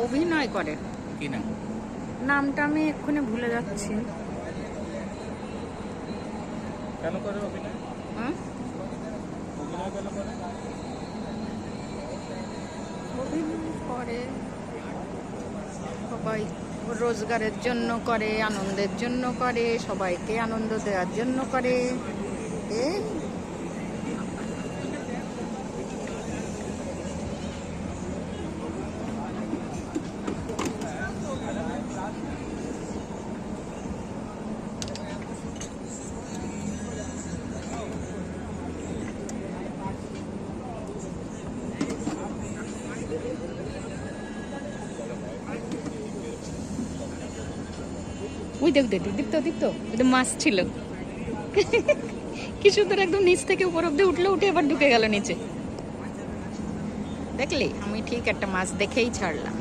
অভিনয় করে। কি নাম? নামটা আমি এক্ষুনি ভুলে যাচ্ছি। কেন করে অভিনয়? হ্যাঁ, অভিনয় কেন করে? অভিনয় করে সবাই, রোজগারের জন্য করে, আনন্দের জন্য করে, সবাইকে আনন্দ দেওয়ার জন্য করে। এই ওই দেখ দেখ দীপ্ত দীপ্ত, এটা মাছ ছিল। কি সুন্দর, একদম নিচ থেকে উপর অব্দি উঠলো, উঠে আবার ঢুকে গেল নিচে। দেখলি, আমি ঠিক একটা মাছ দেখেই ছাড়লাম।